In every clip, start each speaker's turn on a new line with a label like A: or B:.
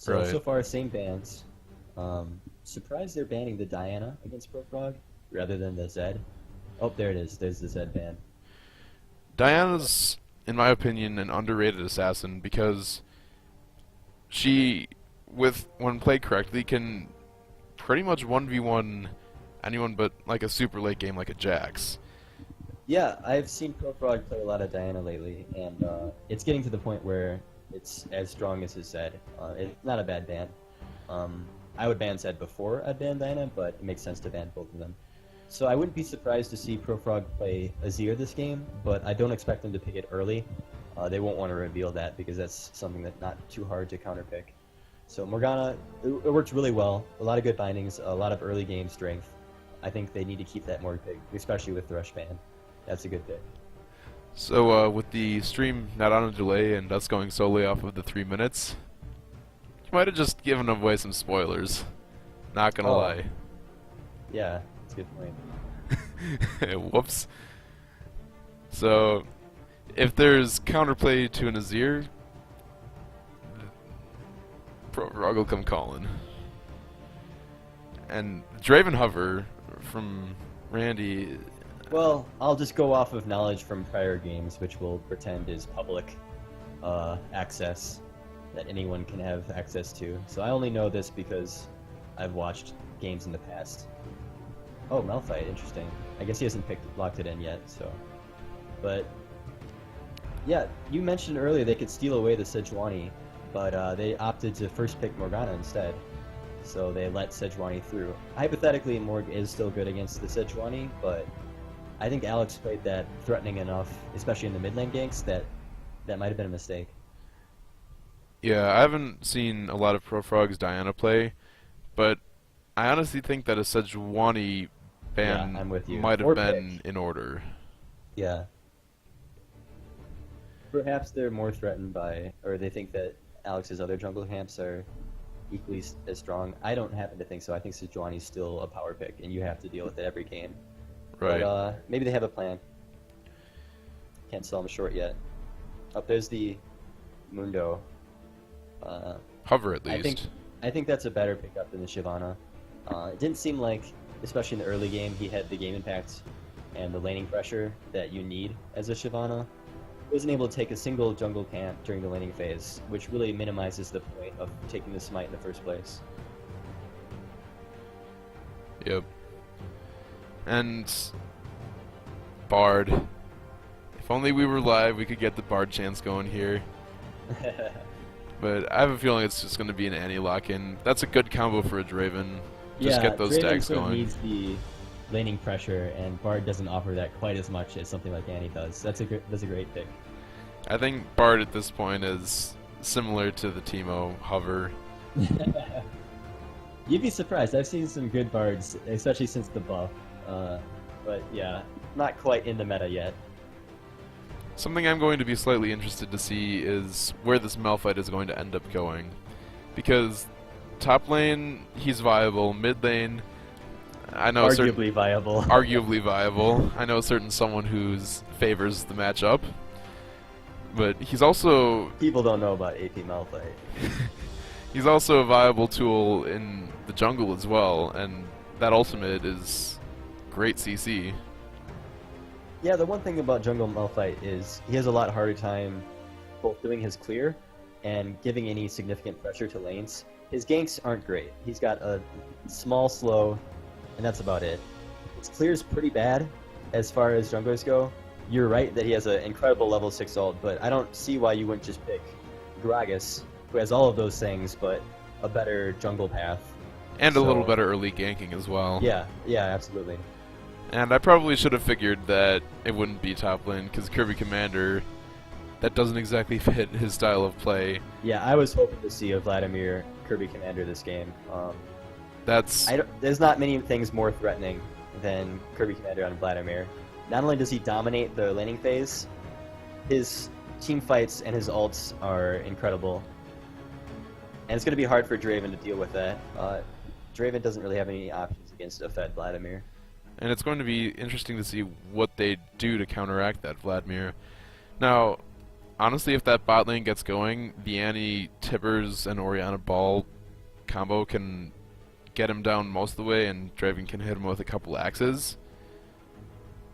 A: So far, same bans. Surprised they're banning the Diana against ProFrog rather than the Zed. Oh, there it is. There's the Zed ban.
B: Diana's, in my opinion, an underrated assassin because she, when played correctly, can pretty much 1v1 anyone but like a super late game like a Jax.
A: Yeah, I've seen ProFrog play a lot of Diana lately, and it's getting to the point where it's as strong as his Zed. It's not a bad ban. I would ban Zed before I'd ban Diana, but it makes sense to ban both of them. So I wouldn't be surprised to see ProFrog play Azir this game, but I don't expect them to pick it early. They won't want to reveal that because that's something that's not too hard to counterpick. So Morgana, it works really well. A lot of good bindings, a lot of early game strength. I think they need to keep that more big, especially with Thresh ban. That's a good pick.
B: So with the stream not on a delay and us going solely off of the 3 minutes, you might have just given away some spoilers. Not gonna lie.
A: Yeah, that's a good point.
B: Whoops. So, if there's counterplay to an Azir, ProFrog will come calling. And Draven Hover from Randy.
A: Well, I'll just go off of knowledge from prior games, which we'll pretend is public access that anyone can have access to. So I only know this because I've watched games in the past. Oh, Malphite, interesting. I guess he hasn't locked it in yet, so. But, yeah, you mentioned earlier they could steal away the Sejuani, but they opted to first pick Morgana instead. So they let Sejuani through. Hypothetically, Morg is still good against the Sejuani, but I think Alex played that threatening enough, especially in the mid lane ganks, that might have been a mistake.
B: Yeah, I haven't seen a lot of ProFrog's Diana play, but I honestly think that a Sejuani ban might have been in order.
A: Yeah. Perhaps they're more threatened by, or they think that Alex's other jungle camps are equally as strong. I don't happen to think so. I think Sejuani's still a power pick, and you have to deal with it every game.
B: Right.
A: But maybe they have a plan. Can't sell them short yet. Up there's the Mundo.
B: Hover at least.
A: I think that's a better pickup than the Shyvana. It didn't seem like, especially in the early game, he had the game impact and the laning pressure that you need as a Shyvana. He wasn't able to take a single jungle camp during the laning phase, which really minimizes the point of taking the smite in the first place.
B: Yep. And Bard. If only we were live, we could get the Bard chance going here. But I have a feeling it's just going to be an Annie lock-in. That's a good combo for a Draven. Just get those stacks going.
A: Draven needs the laning pressure, and Bard doesn't offer that quite as much as something like Annie does. That's a great pick.
B: I think Bard at this point is similar to the Teemo Hover.
A: You'd be surprised. I've seen some good Bards, especially since the buff. But yeah, not quite in the meta yet.
B: Something I'm going to be slightly interested to see is where this Malphite is going to end up going. Because top lane, he's viable. Mid lane, I know
A: arguably viable.
B: Arguably viable. I know someone who favors the matchup. But he's also...
A: People don't know about AP Malphite.
B: He's also a viable tool in the jungle as well, and that ultimate is great CC.
A: Yeah, the one thing about jungle Malphite is he has a lot harder time both doing his clear and giving any significant pressure to lanes. His ganks aren't great. He's got a small slow, and that's about it. His clear is pretty bad as far as junglers go. You're right that he has an incredible level 6 ult, but I don't see why you wouldn't just pick Gragas, who has all of those things, but a better jungle path.
B: And a little better early ganking as well.
A: Yeah, absolutely.
B: And I probably should have figured that it wouldn't be top lane, because Kirby Commander, that doesn't exactly fit his style of play.
A: Yeah, I was hoping to see a Vladimir Kirby Commander this game. There's not many things more threatening than Kirby Commander on Vladimir. Not only does he dominate the laning phase, his team fights and his ults are incredible. And it's going to be hard for Draven to deal with that. Draven doesn't really have any options against a fed Vladimir.
B: And it's going to be interesting to see what they do to counteract that Vladimir. Now, honestly, if that bot lane gets going, the Annie Tibbers and Orianna Ball combo can get him down most of the way, and Draven can hit him with a couple axes.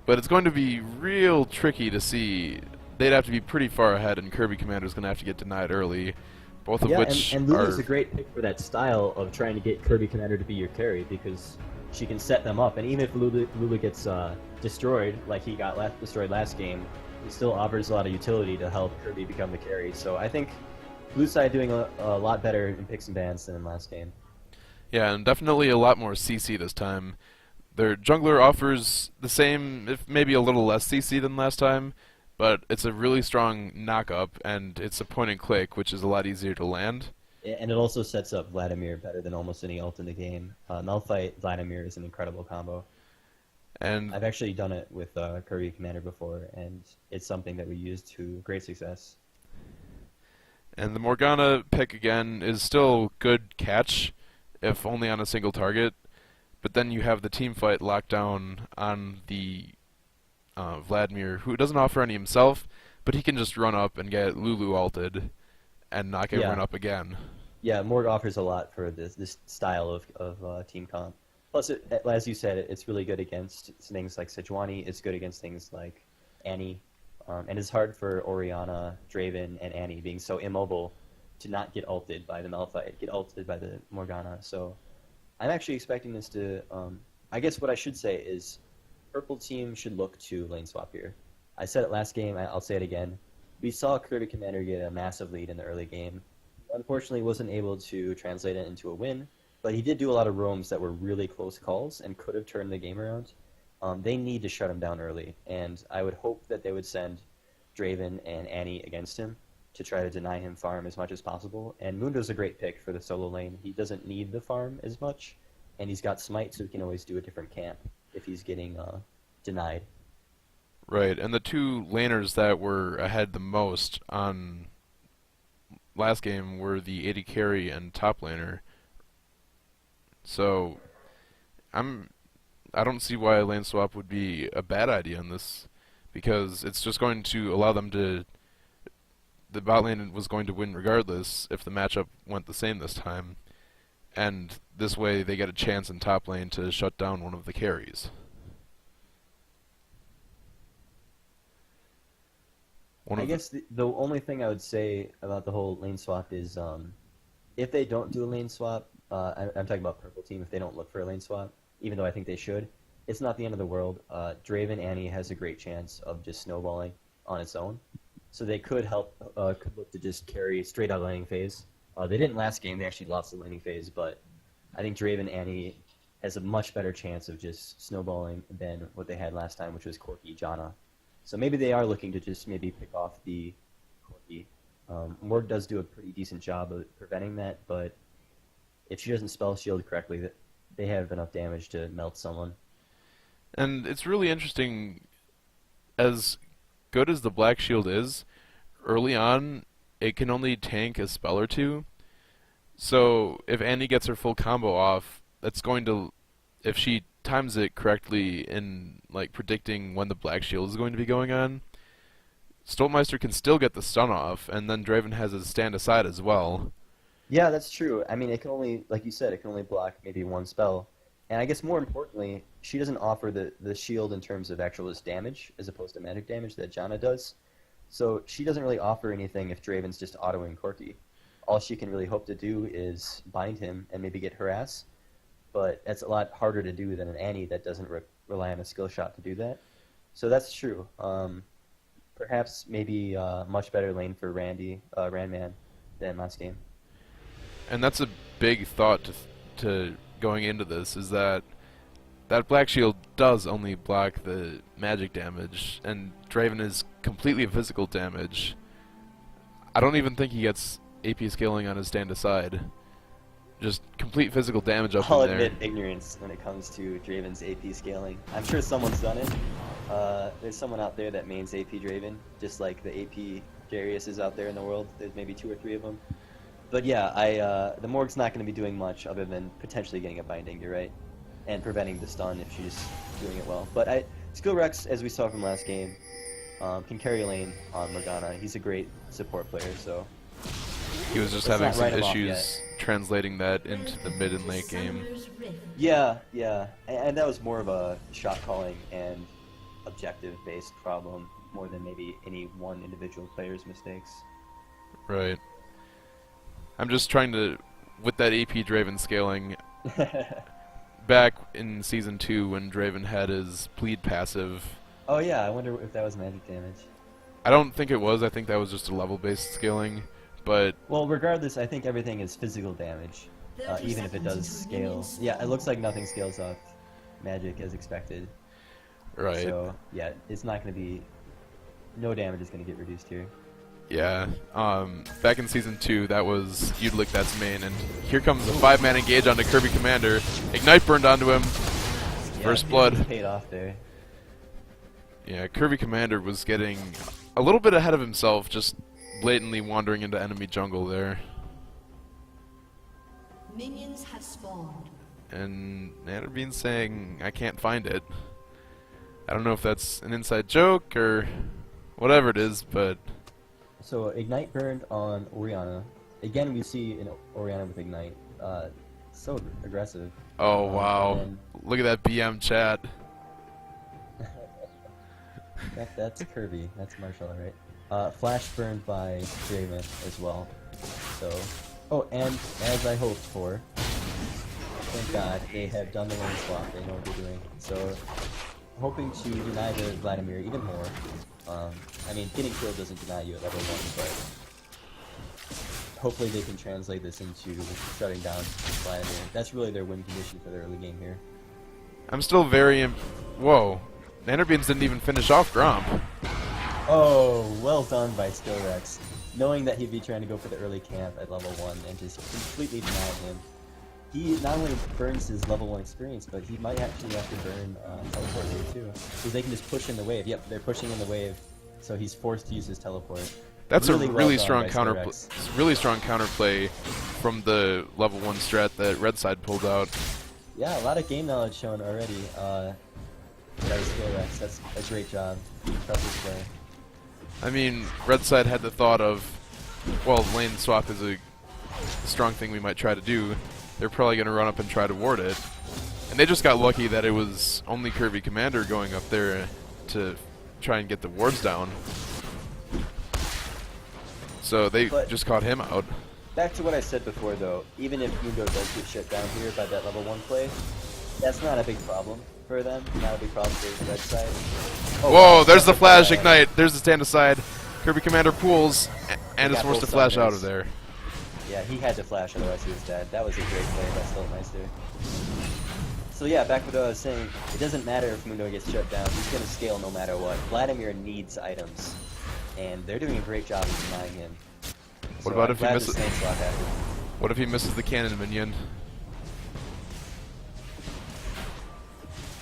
B: But it's going to be real tricky to see. They'd have to be pretty far ahead, and Kirby Commander's going to have to get denied early, both of which
A: and
B: are...
A: Lulu's a great pick for that style of trying to get Kirby Commander to be your carry, because she can set them up, and even if Lulu gets destroyed, like he got destroyed last game, he still offers a lot of utility to help Kirby become the carry. So I think Blue side doing a lot better in picks and bans than in last game.
B: Yeah, and definitely a lot more CC this time. Their jungler offers the same, if maybe a little less CC than last time, but it's a really strong knock-up, and it's a point-and-click, which is a lot easier to land.
A: And it also sets up Vladimir better than almost any ult in the game. Malphite Vladimir is an incredible combo.
B: And
A: I've actually done it with Kirby Commander before, and it's something that we use to great success.
B: And the Morgana pick, again, is still good catch, if only on a single target. But then you have the team fight locked down on the Vladimir, who doesn't offer any himself, but he can just run up and get Lulu ulted and knock everyone up again.
A: Yeah, Morg offers a lot for this style of team comp. Plus, as you said, it's really good against things like Sejuani. It's good against things like Annie. And it's hard for Orianna, Draven, and Annie being so immobile to not get ulted by the Malphite, get ulted by the Morgana. So I'm actually expecting this to... I guess what I should say is Purple team should look to lane swap here. I said it last game, I'll say it again. We saw Kirby Commander get a massive lead in the early game. Unfortunately, wasn't able to translate it into a win, but he did do a lot of roams that were really close calls and could have turned the game around. They need to shut him down early, and I would hope that they would send Draven and Annie against him to try to deny him farm as much as possible. And Mundo's a great pick for the solo lane. He doesn't need the farm as much, and he's got Smite, so he can always do a different camp if he's getting denied.
B: Right, and the two laners that were ahead the most on last game were the AD carry and top laner. So I don't see why a lane swap would be a bad idea in this, because it's just going to allow them to... The bot lane was going to win regardless if the matchup went the same this time, and this way they get a chance in top lane to shut down one of the carries.
A: I guess the only thing I would say about the whole lane swap is if they don't do a lane swap, I'm talking about Purple team, if they don't look for a lane swap, even though I think they should, it's not the end of the world. Draven Annie has a great chance of just snowballing on its own. So they could look to just carry straight out laning phase. They didn't last game, they actually lost the laning phase, but I think Draven Annie has a much better chance of just snowballing than what they had last time, which was Corki Janna. So maybe they are looking to just maybe pick off the Corki. Morg does do a pretty decent job of preventing that, but if she doesn't spell shield correctly, they have enough damage to melt someone.
B: And it's really interesting, as good as the Black Shield is, early on it can only tank a spell or two. So if Annie gets her full combo off, that's going to, if she times it correctly in like predicting when the Black Shield is going to be going on, Stoltmeister can still get the stun off, and then Draven has his stand aside as well.
A: Yeah, that's true. I mean, it can only, like you said, it can only block maybe one spell. And I guess more importantly, she doesn't offer the shield in terms of actual damage, as opposed to magic damage that Janna does. So she doesn't really offer anything if Draven's just autoing Corki. All she can really hope to do is bind him and maybe get harass. But that's a lot harder to do than an Annie that doesn't rely on a skill shot to do that. So that's true. Perhaps maybe much better lane for Randman than last game.
B: And that's a big thought to going into this, is that Black Shield does only block the magic damage, and Draven is completely physical damage. I don't even think he gets AP scaling on his stand aside. Just complete physical damage up
A: I'll
B: in there.
A: admit ignorance when it comes to Draven's AP scaling. I'm sure someone's done it. There's someone out there that mains AP Draven, just like the AP Vaerris is out there in the world. There's maybe 2 or 3 of them. But yeah, the Morg's not going to be doing much other than potentially getting a binding, you're right, and preventing the stun if she's doing it well. But Skillwrecks, as we saw from last game, can carry lane on Morgana. He's a great support player, so
B: He was just
A: let's
B: having
A: not
B: some
A: write him off
B: issues translating that into the mid and late game.
A: yeah, and that was more of a shot calling and objective-based problem more than maybe any one individual player's mistakes.
B: Right. I'm just trying to, with that AP Draven scaling, back in Season 2 when Draven had his bleed passive.
A: Oh yeah, I wonder if that was magic damage.
B: I don't think it was. I think that was just a level-based scaling. But
A: well, regardless, I think everything is physical damage, even if it does scale. Yeah, it looks like nothing scales off magic as expected.
B: right.
A: So yeah, it's not going to be. No damage is going to get reduced here.
B: Yeah. Back in Season 2, that was Udlick that's main, and here comes a 5-man engage onto Kirby Commander. Ignite burned onto him.
A: Yeah,
B: First blood.
A: Paid off there.
B: Yeah, Kirby Commander was getting a little bit ahead of himself, just blatantly wandering into enemy jungle there.
C: Minions have spawned.
B: And NannerBeans saying, I can't find it. I don't know if that's an inside joke or whatever it is, but...
A: So Ignite burned on Orianna. Again, we see an Orianna with Ignite. So aggressive.
B: Oh, wow.
A: and
B: Look at that BM chat.
A: that's Kirby. That's Marshall, right? Flash burned by Draven as well. So, oh, and as I hoped for, thank God, they have done the lane swap. They know what they're doing. So, hoping to deny the Vladimir even more. I mean, getting killed doesn't deny you at level 1, but hopefully they can translate this into shutting down Vladimir. That's really their win condition for the early game here.
B: I'm still very... Whoa. NannerBeans didn't even finish off Gromp.
A: Oh, well done by Skillwrecks. Knowing that he'd be trying to go for the early camp at level 1 and just completely denied him. He not only burns his level 1 experience, but he might actually have to burn teleport here too. Because they can just push in the wave. Yep, they're pushing in the wave, so he's forced to use his teleport.
B: That's
A: really
B: a really
A: well
B: strong
A: done by
B: really strong counterplay from the level 1 strat that Red Side pulled out.
A: Yeah, a lot of game knowledge shown already. That was Skillwrecks. That's a great job. Impressive play.
B: I mean, Red Side had the thought of, well, lane swap is a strong thing we might try to do. They're probably going to run up and try to ward it. And they just got lucky that it was only Kirby Commander going up there to try and get the wards down. So they just caught him out.
A: Back to what I said before, though. Even if Mundo does get shut down here by that level 1 play, that's not a big problem for them. Not a big problem for the Red Side. Oh,
B: Whoa,
A: wow,
B: there's the flash ignite. There's the stand aside. Kirby Commander pools and is
A: got
B: forced to
A: both
B: flash out
A: sides.
B: of there.
A: Yeah, he had to flash, otherwise he was dead. That was a great play by Stoltmeister. So yeah, back to what I was saying. It doesn't matter if Mundo gets shut down. He's going to scale no matter what. Vladimir needs items, and they're doing a great job of denying him.
B: What about if he misses?
A: Happened.
B: What if he misses the cannon minion?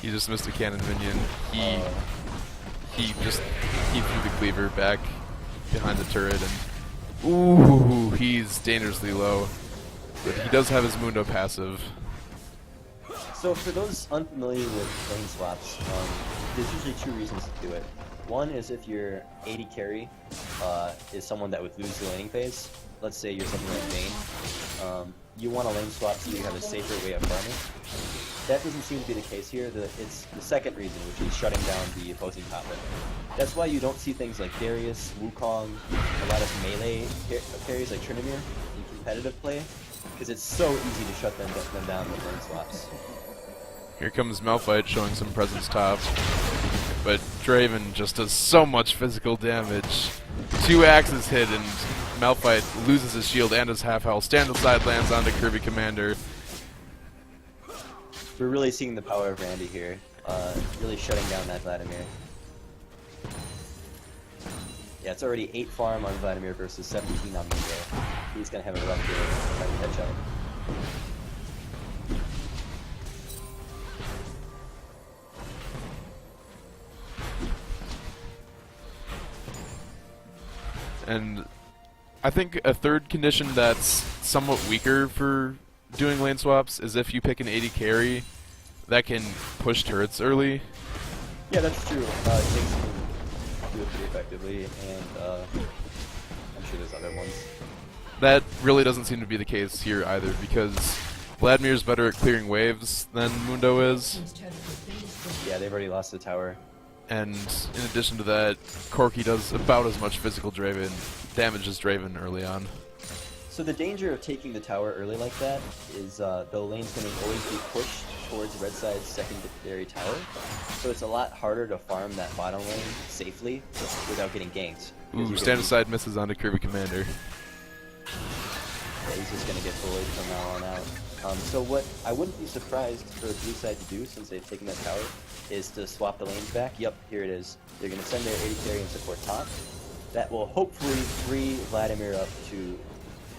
B: He just missed a cannon minion. He threw the cleaver back behind the turret, and ooh, he's dangerously low. But he does have his Mundo passive.
A: So for those unfamiliar with lane swaps, there's usually 2 reasons to do it. One is if your AD carry is someone that would lose the laning phase. Let's say you're something like Vayne. You want a lane swap so you have a safer way of farming. That doesn't seem to be the case here. It's the second reason, which is shutting down the opposing top lane. That's why you don't see things like Vaerris, Wukong, a lot of melee carries like Trinamir in competitive play, because it's so easy to shut them down with lane swaps.
B: Here comes Malphite showing some presence top. But Draven just does so much physical damage. 2 axes hit and Malphite loses his shield and his half health. Stand aside lands onto Kirby Commander.
A: We're really seeing the power of Randy here, really shutting down that Vladimir. Yeah, it's already 8 farm on Vladimir versus 17 on Mundo. He's gonna have a rough game trying to catch up.
B: And I think a third condition that's somewhat weaker for doing lane swaps is if you pick an AD carry that can push turrets early.
A: Yeah, that's true. Jinx can do it too. effectively, and I'm sure there's other ones.
B: That really doesn't seem to be the case here either, because Vladimir's better at clearing waves than Mundo is.
A: Yeah, they've already lost the tower.
B: And in addition to that, Corki does about as much physical damage as Draven early on.
A: So the danger of taking the tower early like that is the lane's going to always be pushed towards red side's secondary tower. So it's a lot harder to farm that bottom lane safely without getting ganked.
B: Ooh, stand aside misses onto Kirby Commander.
A: Yeah, he's just going to get bullied from now on out. So what I wouldn't be surprised for blue side to do, since they've taken that tower, is to swap the lanes back. Yep, here it is. They're going to send their AD carry and support top. That will hopefully free Vladimir up to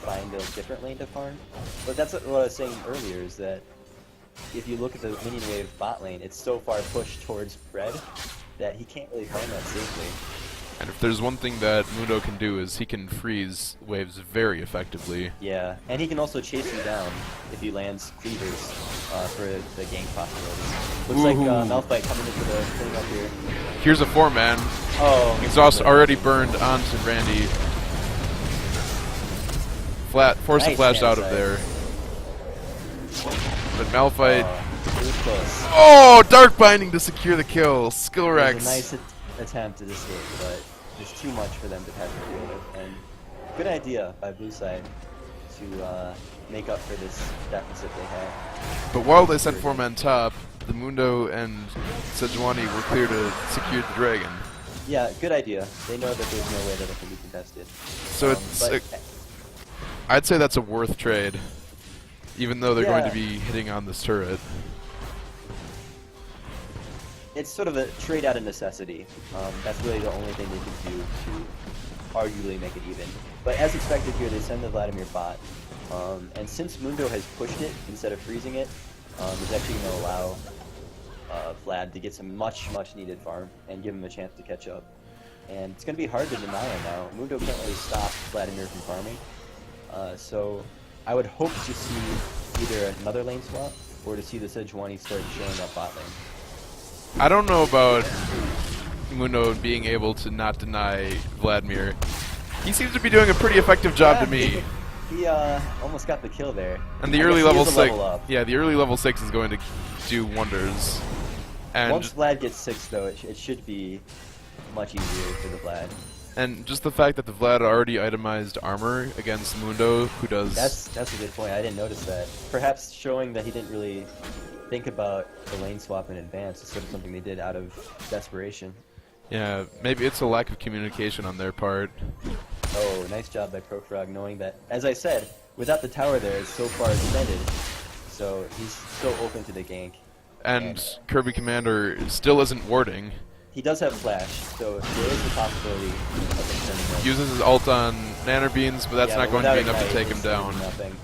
A: find a different lane to farm. But that's what I was saying earlier, is that if you look at the minion wave bot lane, it's so far pushed towards red that he can't really farm that safely.
B: And if there's one thing that Mundo can do, is he can freeze waves very effectively.
A: Yeah, and he can also chase you down if he lands cleavers for the gank possibilities. Looks like Malphite coming into the thing up here.
B: Here's a 4-man.
A: Oh,
B: Exhaust already burned onto Randy. Force
A: Nice
B: flashed out
A: side.
B: of there. But Malphite...
A: It was close.
B: Oh! Dark Binding to secure the kill.
A: It was
B: Skillwrecks.
A: a nice attempt at this hit, but it's too much for them to have to deal with. And good idea by blue side to make up for this deficit they had.
B: But while they sent 4-man top, the Mundo and Sejuani were clear to secure the dragon.
A: Yeah, good idea. They know that there's no way that it can be contested.
B: So I'd say that's a worth trade, even though they're going to be hitting on this turret.
A: It's sort of a trade out of necessity. That's really the only thing they can do to arguably make it even. But as expected here, they send the Vladimir bot. And since Mundo has pushed it instead of freezing it, it's actually going to allow Vlad to get some much needed farm and give him a chance to catch up. And it's going to be hard to deny him now. Mundo can't really stop Vladimir from farming. So I would hope to see either another lane swap or to see the Sejuani start showing up bot lane.
B: I don't know about Mundo being able to not deny Vladimir. He seems to be doing a pretty effective job to me.
A: He almost got the kill there.
B: And the early level 6, yeah, the early level 6 is going to do wonders. And
A: once Vlad gets 6 though, it should be much easier for the Vlad.
B: And just the fact that the Vlad already itemized armor against Mundo, who does...
A: That's a good point, I didn't notice that. Perhaps showing that he didn't really think about the lane swap in advance instead of something they did out of desperation.
B: Yeah, maybe it's a lack of communication on their part.
A: Oh, nice job by ProFrog knowing that, as I said, without the tower there, it's so far extended, so he's so open to the gank.
B: And Kirby Commander still isn't warding.
A: He does have flash, so there is the possibility of him turning red.
B: Uses his ult on NannerBeans, but that's not going to be enough to take him down.
A: Nothing.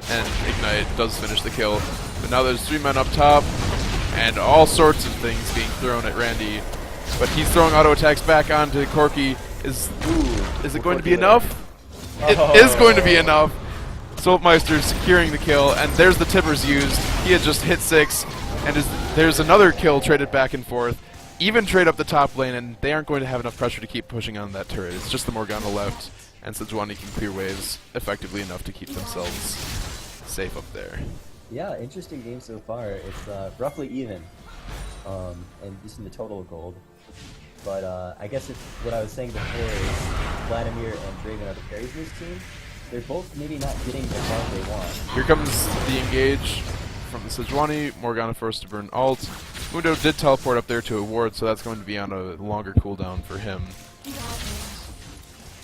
B: And Ignite does finish the kill. But now there's 3 men up top, and all sorts of things being thrown at Randy. But he's throwing auto attacks back onto Corki. Is it going to be enough? It is going to be enough. Stoltmeister securing the kill, and there's the tippers used. He had just hit 6, and there's another kill traded back and forth. Even trade up the top lane, and they aren't going to have enough pressure to keep pushing on that turret. It's just the Morgana left, and Sejuani can clear waves effectively enough to keep themselves safe up there.
A: Yeah, interesting game so far. It's roughly even, and just in the total gold. But I guess what I was saying before is Vladimir and Draven are the carries in this team. They're both maybe not getting the farm they want.
B: Here comes the engage from the Sejuani. Morgana forced to burn ult. Mundo did teleport up there to a ward, so that's going to be on a longer cooldown for him.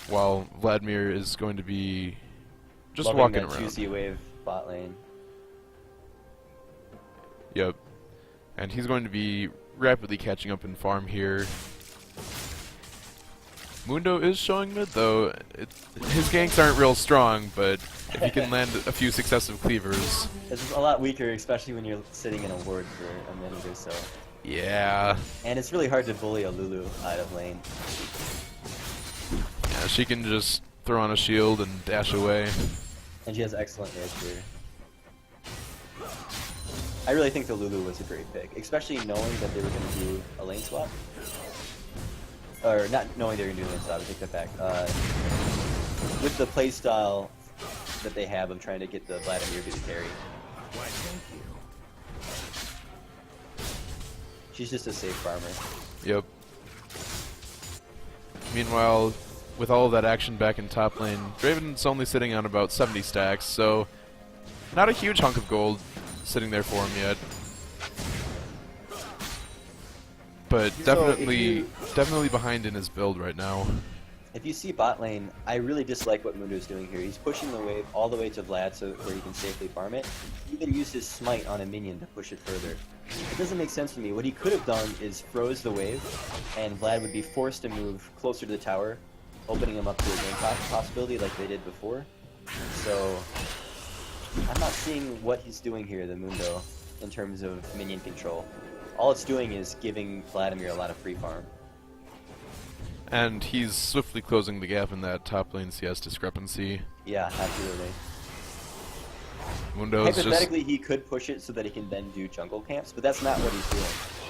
B: While Vladimir is going to be just
A: Loving
B: walking
A: that
B: around.
A: Juicy wave bot lane.
B: Yep. And he's going to be rapidly catching up in farm here. Mundo is showing mid, though. His ganks aren't real strong, but if he can land a few successive cleavers...
A: This is a lot weaker, especially when you're sitting in a ward for a minute or so.
B: Yeah.
A: And it's really hard to bully a Lulu out of lane.
B: Yeah, she can just throw on a shield and dash away.
A: And she has excellent nurture. I really think the Lulu was a great pick, especially knowing that they were going to do a lane swap. Or not knowing they were going to do a lane swap, I take that back. With the playstyle that they have of trying to get the Vladimir to the carry.
D: Why, thank you.
A: She's just a safe farmer.
B: Yep. Meanwhile, with all of that action back in top lane, Draven's only sitting on about 70 stacks, so not a huge hunk of gold sitting there for him yet. But definitely behind in his build right now.
A: If you see bot lane, I really dislike what Mundo's doing here. He's pushing the wave all the way to Vlad so where he can safely farm it. He even used his smite on a minion to push it further. It doesn't make sense to me. What he could have done is froze the wave, and Vlad would be forced to move closer to the tower, opening him up to a game possibility like they did before. So I'm not seeing what he's doing here, the Mundo, in terms of minion control. All it's doing is giving Vladimir a lot of free farm.
B: And he's swiftly closing the gap in that top lane CS discrepancy.
A: Yeah, absolutely.
B: Mundo's
A: Hypothetically, he could push it so that he can then do jungle camps, but that's not what he's doing.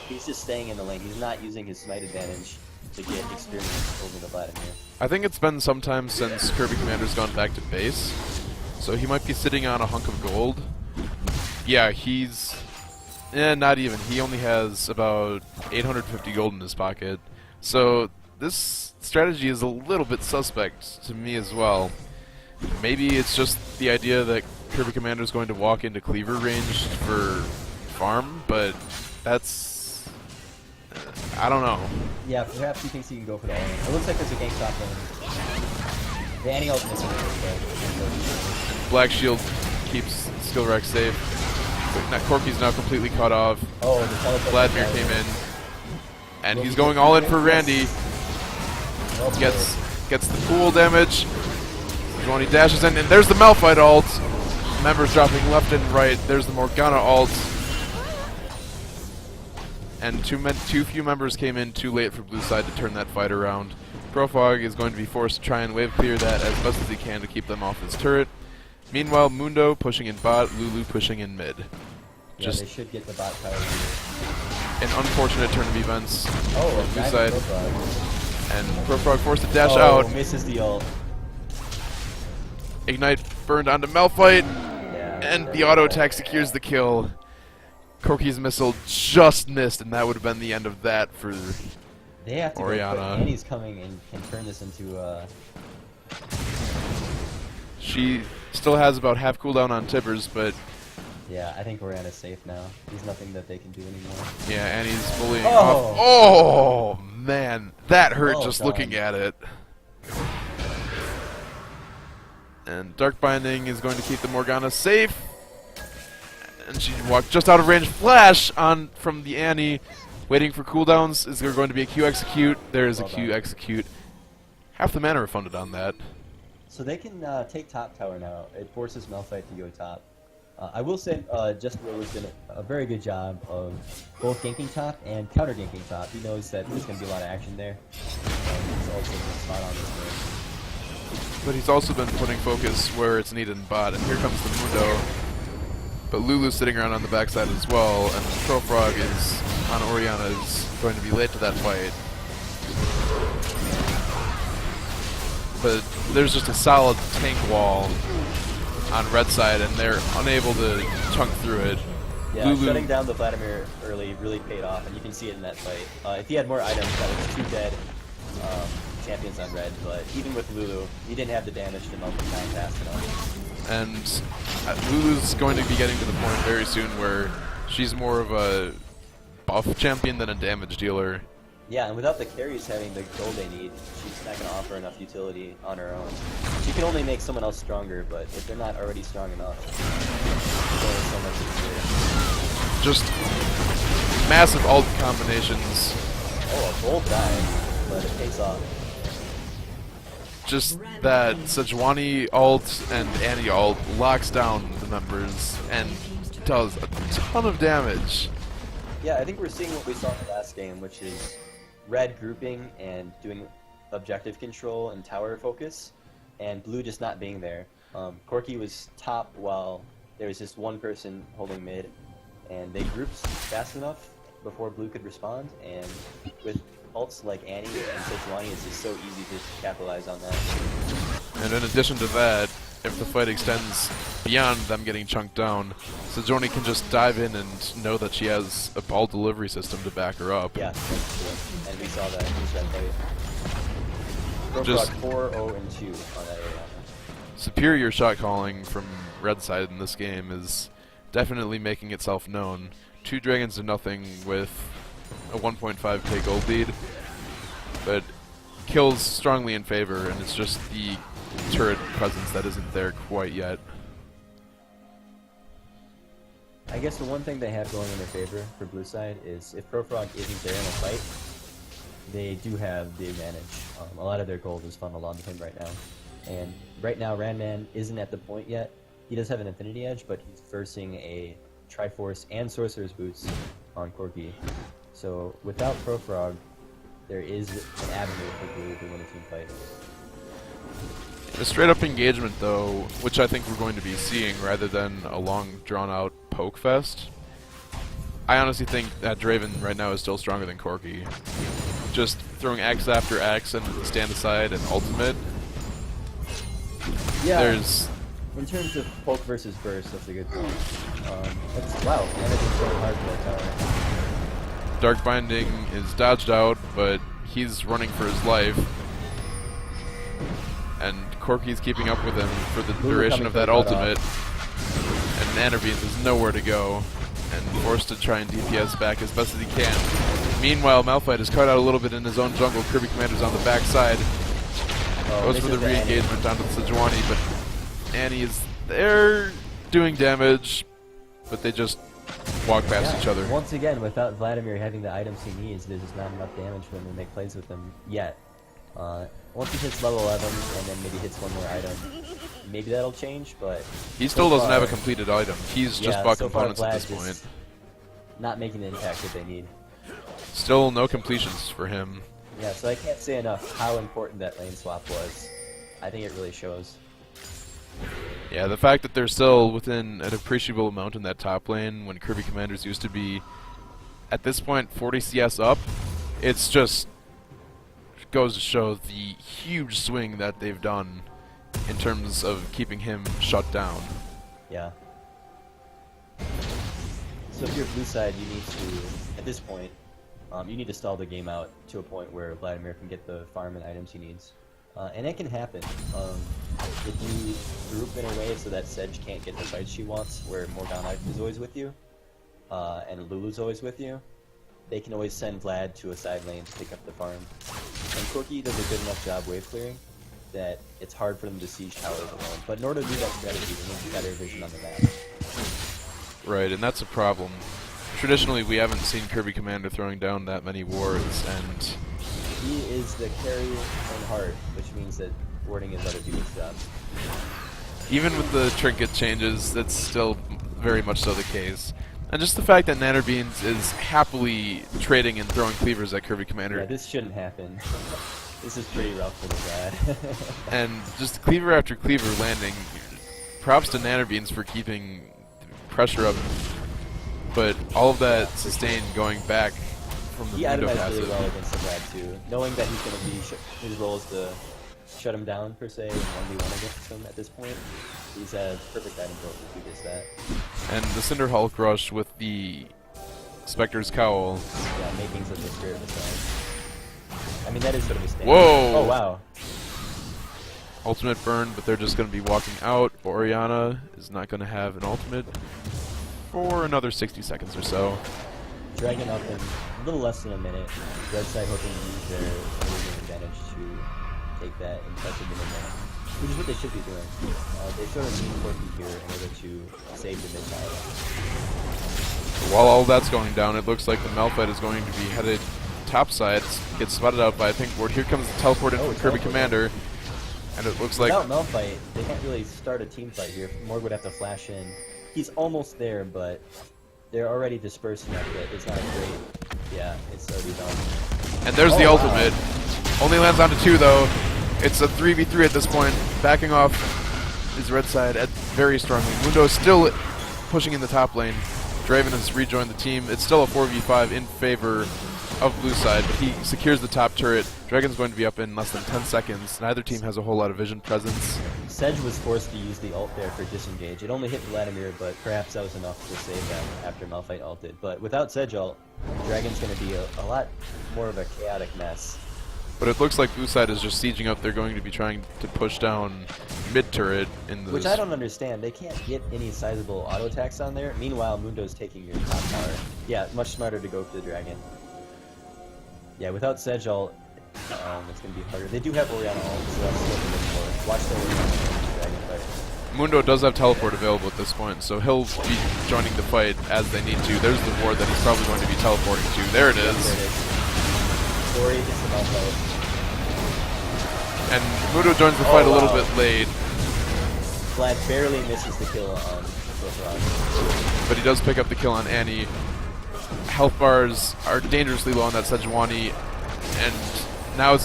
A: He's just staying in the lane. He's not using his smite advantage to get experience over the Vladimir.
B: I think it's been some time since Kirby Commander's gone back to base, so he might be sitting on a hunk of gold. Yeah, he's... not even. He only has about 850 gold in his pocket. So this strategy is a little bit suspect to me as well. Maybe it's just the idea that Kirby Commander's going to walk into cleaver range for farm, but that's... I don't know.
A: Yeah, perhaps he thinks he can go for the lane. It looks like there's a gank top lane. The anti-ult missing it,
B: Black Shield keeps Skillwrecks safe. Corki's now completely cut off.
A: Oh, the teleport.
B: Vladimir came in. And he's going all in for Randy. Gets the pool damage. When he dashes in, and there's the Malphite ult. Members dropping left and right. There's the Morgana ult. And too few members came in too late for blue side to turn that fight around. ProFrog is going to be forced to try and wave clear that as best as he can to keep them off his turret. Meanwhile, Mundo pushing in bot, Lulu pushing in mid.
A: Yeah, they should get the bot tower here.
B: An unfortunate turn of events
A: Oh,
B: blue
A: nice
B: side.
A: ProFrog.
B: And ProFrog forced to dash out.
A: Misses the ult.
B: Ignite burned onto Malphite.
A: Yeah,
B: And the auto attack secures the kill. Corki's missile just missed, and that would have been the end of that for
A: they have to
B: Orianna.
A: go quick. Annie's coming and can turn this into
B: She still has about half cooldown on Tibbers, but
A: yeah, I think Orianna's safe now. There's nothing that they can do anymore.
B: yeah, Annie's bullying
A: Oh!
B: off. Oh man, that hurt
A: Well
B: just
A: done.
B: looking at it. And Dark Binding is going to keep the Morgana safe. And she walked just out of range. Flash on from the Annie, waiting for cooldowns. Is there going to be a Q execute? There is a
A: Well
B: Q
A: done.
B: execute. Half the mana refunded on that.
A: So they can take top tower now. It forces Malphite to go top. I will say Just Robo's done a very good job of both ganking top and counter ganking top. He knows that there's going to be a lot of action there. He's also been spot on this game.
B: But he's also been putting focus where it's needed in bot. And here comes the Mundo. But Lulu's sitting around on the backside as well. And ProFrog is on Orianna is going to be late to that fight. But there's just a solid tank wall on red side, and they're unable to chunk through it.
A: Yeah,
B: Lulu,
A: shutting down the Vladimir early really paid off, and you can see it in that fight. If he had more items, that was 2 dead champions on red, but even with Lulu, he didn't have the damage to melt them down fast enough.
B: and Lulu's going to be getting to the point very soon where she's more of a buff champion than a damage dealer.
A: Yeah, and without the carries having the gold they need, she's not going to offer enough utility on her own. She can only make someone else stronger, but if they're not already strong enough, there's only so much you can do.
B: Just massive ult combinations.
A: Oh, a bold dive, but it pays off.
B: Just that Sejuani ult and Annie ult locks down the members and does a ton of damage.
A: Yeah, I think we're seeing what we saw in the last game, which is red grouping and doing objective control and tower focus, and blue just not being there. Corki was top while there was just one person holding mid, and they grouped fast enough before blue could respond, and with ults like Annie and Sejuani, it's just so easy to capitalize on that.
B: And in addition to that, if the fight extends beyond them getting chunked down, Sejuani can just dive in and know that she has a ball delivery system to back her up.
A: Yeah, that's true. And we saw that in that fight.
B: Just
A: 4-0-2 on that area.
B: Superior shot calling from red side in this game is definitely making itself known. 2 dragons to nothing with a 1.5k gold lead, but kills strongly in favor, and it's just the turret presence that isn't there quite yet.
A: I guess the one thing they have going in their favor for blue side is if ProFrog isn't there in a fight, they do have the advantage. A lot of their gold is funneled onto him right now. And right now, Randman isn't at the point yet. He does have an Infinity Edge, but he's versing a Triforce and Sorcerer's Boots on Corki. So without ProFrog, there is an avenue for blue to win a team fight.
B: A straight-up engagement, though, which I think we're going to be seeing rather than a long, drawn-out poke fest. I honestly think that Draven right now is still stronger than Corki. Just throwing X after X and stand aside and ultimate.
A: Yeah.
B: There's
A: in terms of poke versus burst, that's a good point. Wow, and it's so hard for that tower.
B: Dark Binding is dodged out, but he's running for his life. And Corki's keeping up with him for the duration of that ultimate. And NannerBeans is nowhere to go, and forced to try and DPS back as best as he can. Meanwhile, Malphite is cut out a little bit in his own jungle. Kirby Commander's on the backside. Goes for the re-engagement onto the Sejuani, but Annie is there doing damage, but they just walk past each other.
A: Once again, without Vladimir having the items he needs, there's just not enough damage for him to make plays with him yet. Once he hits level 11 and then maybe hits one more item, maybe that'll change, but...
B: He still doesn't have a completed item. He's just buck components at this point.
A: Not making the impact that they need.
B: Still no completions for him.
A: Yeah, so I can't say enough how important that lane swap was. I think it really shows.
B: Yeah, the fact that they're still within an appreciable amount in that top lane when Kirby Commanders used to be, at this point, 40 CS up, it's just goes to show the huge swing that they've done in terms of keeping him shut down.
A: Yeah. So if you're blue side, you need to, at this point, you need to stall the game out to a point where Vladimir can get the farm and items he needs. And it can happen. If you group in a way so that Sedge can't get the fights she wants, where Morgana is always with you, and Lulu's always with you, they can always send Vlad to a side lane to pick up the farm. And Corki does a good enough job wave clearing that it's hard for them to siege towers alone. But in order to do that strategy, they need better vision on the map.
B: Right, and that's a problem. Traditionally, we haven't seen Kirby Commander throwing down that many wards, and...
A: He is the carry in heart, which means that warding is other people's job.
B: Even with the trinket changes, that's still very much so the case. And just the fact that NannerBeans is happily trading and throwing cleavers at Kirby Commander.
A: Yeah, this shouldn't happen. This is pretty rough for the guy.
B: And just cleaver after cleaver landing. Props to NannerBeans for keeping pressure up. But all of that sustained going back from the window passive.
A: He itemized really well against the Vlad too. Knowing that he's going to be, his role is to shut him down per se and 1v1 against him at this point. He's a perfect item build to do just that.
B: And the Cinder Hulk rush with the Spectre's Cowl.
A: Yeah, making such a spirit missile. I mean, that is sort of a standard.
B: Whoa!
A: Oh, wow.
B: Ultimate burn, but they're just going to be walking out. Orianna is not going to have an ultimate for another 60 seconds or so.
A: Dragging up in a little less than a minute. Red side hoping to use their movement advantage to take that and touch it in the minute. Which is what they should be doing. They sort of need Corki here in order to save the mid tower.
B: While all that's going down, it looks like the Malphite is going to be headed topside. Gets spotted out by, I think, Ward. Here comes the teleport in from Kirby Commander. And it looks like...
A: Without Malphite, they can't really start a team fight here. Morg would have to flash in. He's almost there, but they're already dispersed enough that it's not great. Yeah, it's already done.
B: And there's the ultimate. Only lands onto 2, though. It's a 3v3 at this point. Backing off is red side very strongly. Mundo still pushing in the top lane. Draven has rejoined the team. It's still a 4v5 in favor of blue side, but he secures the top turret. Dragon's going to be up in less than 10 seconds. Neither team has a whole lot of vision presence.
A: Sedge was forced to use the ult there for disengage. It only hit Vladimir, but perhaps that was enough to save them after Malphite ulted. But without Sedge ult, Dragon's going to be a lot more of a chaotic mess.
B: But it looks like blue side is just sieging up. They're going to be trying to push down mid turret in the.
A: Which I don't understand. They can't get any sizable auto attacks on there. Meanwhile, Mundo's taking your top tower. Yeah, much smarter to go for the Dragon. Yeah, without Sedge ult, it's going to be harder. They do have Orianna ult, so that's what they're looking for. Watch the Orianna Dragon fight.
B: Mundo does have teleport available at this point, so he'll be joining the fight as they need to. There's the ward that he's probably going to be teleporting to. There it is.
A: There it is. Ori gets the Malphite.
B: And Mundo joins the fight a little bit late.
A: Vlad barely misses the kill on ProFrog.
B: But he does pick up the kill on Annie. Health bars are dangerously low on that Sejuani, and now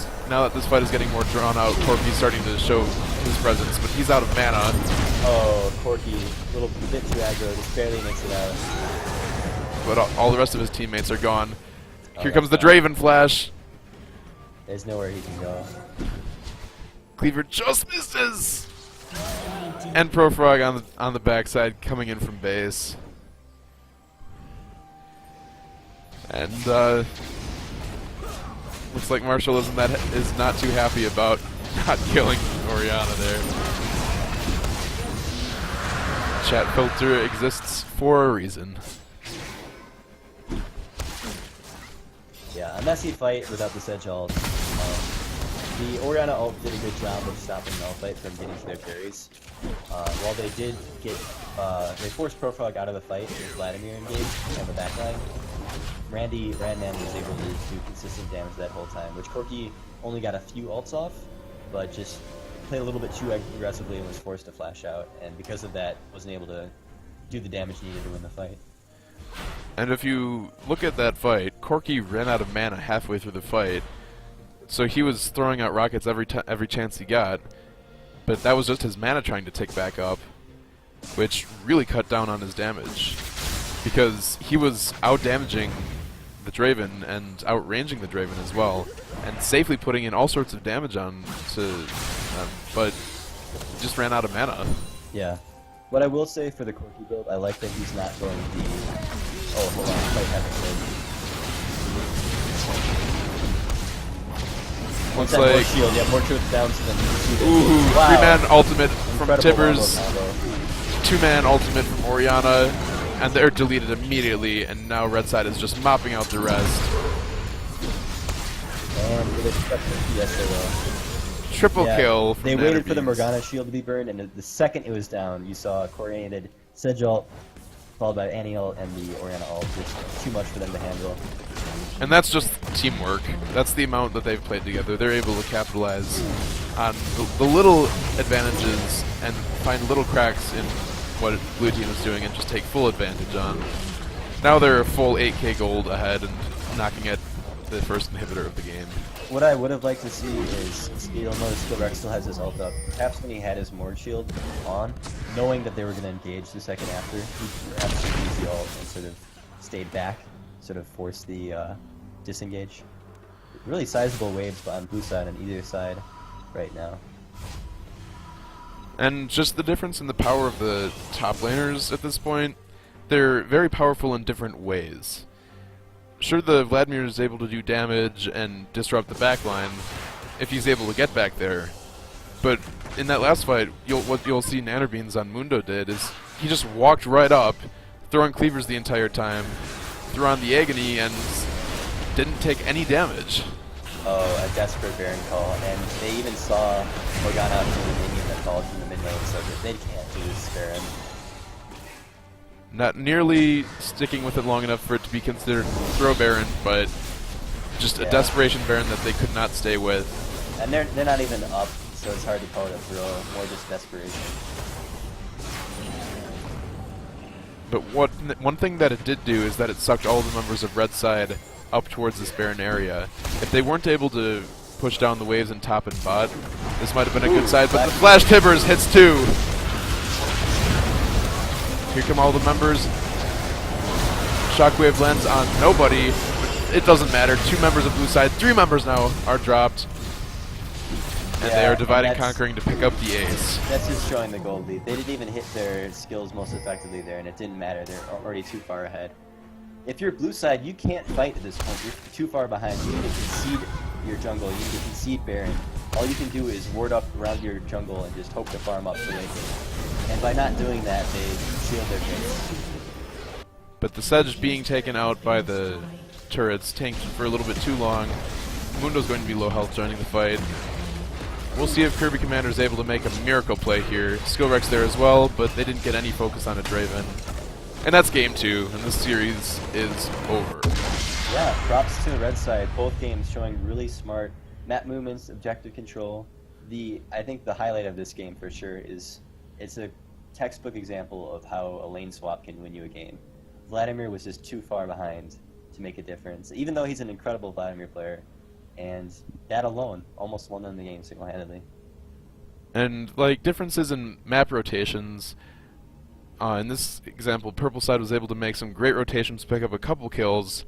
B: that this fight is getting more drawn out, Corky's starting to show his presence, but he's out of mana.
A: Oh, Corky, a little bit too aggro, just barely makes it out.
B: But all the rest of his teammates are gone. Here comes the Draven flash.
A: There's nowhere he can go.
B: Cleaver just misses! And ProFrog on the backside coming in from base. And looks like Marshall is not too happy about not killing Orianna there. Chat filter exists for a reason.
A: Yeah, a messy fight without the Sedge ult. The Orianna ult did a good job of stopping Malphite from getting to their carries. While they did get, they forced ProFrog out of the fight with Vladimir engaged on the backline. Randman was able to do consistent damage that whole time, which Corky only got a few ults off, but just played a little bit too aggressively and was forced to flash out, and because of that, wasn't able to do the damage needed to win the fight.
B: And if you look at that fight, Corky ran out of mana halfway through the fight, so he was throwing out rockets every chance he got, but that was just his mana trying to tick back up, which really cut down on his damage, because he was out-damaging the Draven and outranging the Draven as well, and safely putting in all sorts of damage on to but just ran out of mana.
A: Yeah. What I will say for the Corky build, I like that he's not going the... Oh, hold on, fight happened.
B: Looks
A: More
B: like...
A: shield, yeah, more truth down to them.
B: Ooh,
A: Wow.
B: 3-man ultimate from
A: Incredible
B: Tibbers,
A: combo, combo.
B: 2-man ultimate from Orianna, and they're deleted immediately, and now Red Side is just mopping out the rest.
A: And will they pick up the... Yes, they will.
B: Triple kill from
A: They waited for the
B: NannerBeans.
A: Morgana shield to be burned, and the second it was down, you saw coordinated Sedge ult, followed by Annie ult, and the Orianna ult. Just too much for them to handle.
B: And that's just teamwork. That's the amount that they've played together. They're able to capitalize on the little advantages and find little cracks in what blue team is doing and just take full advantage on. Now they're a full 8k gold ahead and knocking at the first inhibitor of the game.
A: What I would have liked to see is, you'll notice Skillwrecks still has his ult up. Perhaps when he had his Mord shield on, knowing that they were going to engage the second after, he perhaps could use the ult and sort of stayed back, sort of forced the disengage. Really sizable waves on blue side and either side right now.
B: And just the difference in the power of the top laners at this point, they're very powerful in different ways. Sure, the Vladimir is able to do damage and disrupt the backline if he's able to get back there. But in that last fight, what you'll see NannerBeans on Mundo did is he just walked right up, throwing cleavers the entire time, threw on the Agony, and didn't take any damage.
A: Oh, a desperate Baron call, and they even saw Morgana from the minion that called from the mid lane, so they can't do this Baron.
B: Not nearly sticking with it long enough for it to be considered throw Baron, but just a desperation Baron that they could not stay with.
A: And they're not even up, so it's hard to call it a throw, more just desperation.
B: But one thing that it did do is that it sucked all the members of Red Side up towards this Baron area. If they weren't able to push down the waves in top and bot, this might have been a good side, but the Flash Tibbers hits 2. Here come all the members. Shockwave lands on nobody. It doesn't matter. 2 members of blue side, 3 members now are dropped. And they are dividing, conquering to pick up the ace.
A: That's just showing the gold lead. They didn't even hit their skills most effectively there, and it didn't matter. They're already too far ahead. If you're blue side, you can't fight at this point. You're too far behind. You need to concede your jungle. You need to concede Baron. All you can do is ward up around your jungle and just hope to farm up the lane. And by not doing that, they shield their base.
B: But the Sedge being taken out by the turrets tanked for a little bit too long. Mundo's going to be low health joining the fight. We'll see if Kirby Commander is able to make a miracle play here. Skillwrecks there as well, but they didn't get any focus on a Draven. And that's game 2, and this series is over.
A: Yeah, props to the red side. Both games showing really smart map movements, objective control. I think the highlight of this game for sure is it's a textbook example of how a lane swap can win you a game. Vladimir was just too far behind to make a difference, even though he's an incredible Vladimir player. And that alone almost won them the game single-handedly.
B: And like differences in map rotations, in this example, purple side was able to make some great rotations, pick up a couple kills,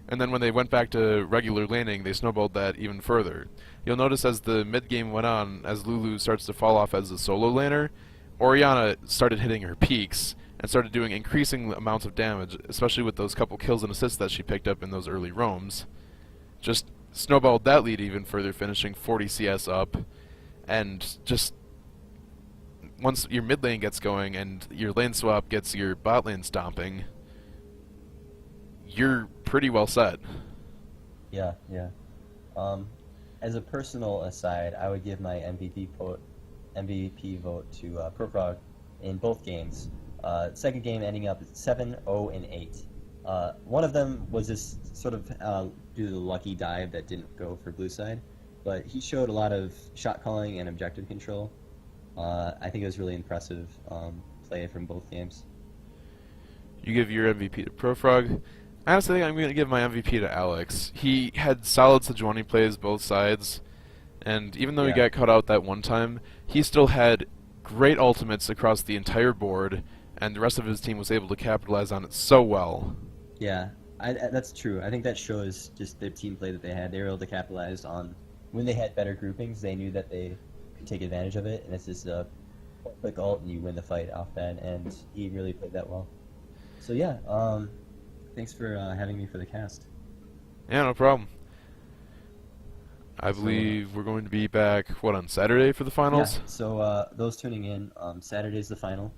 B: and then when they went back to regular laning, they snowballed that even further. You'll notice as the mid-game went on, as Lulu starts to fall off as a solo laner, Orianna started hitting her peaks and started doing increasing amounts of damage, especially with those couple kills and assists that she picked up in those early roams. Just snowballed that lead even further, finishing 40 CS up, and just once your mid lane gets going and your lane swap gets your bot lane stomping, you're pretty well set.
A: Yeah. As a personal aside, I would give my MVP vote to ProFrog in both games. Second game ending up 7-0 and 8. One of them was just sort of due to the lucky dive that didn't go for blue side, but he showed a lot of shot calling and objective control. I think it was really impressive play from both games.
B: You give your MVP to ProFrog. Honestly, I think I'm going to give my MVP to Alex. He had solid Sejuani plays both sides, and even though he got caught out that one time, he still had great ultimates across the entire board, and the rest of his team was able to capitalize on it so well.
A: Yeah, that's true. I think that shows just the team play that they had. They were able to capitalize on when they had better groupings. They knew that they could take advantage of it, and it's just a quick ult and you win the fight off that. And he really played that well. So yeah, thanks for having me for the cast.
B: Yeah, no problem. I believe we're going to be back on Saturday for the finals.
A: Yeah. So those tuning in, Saturday's the final.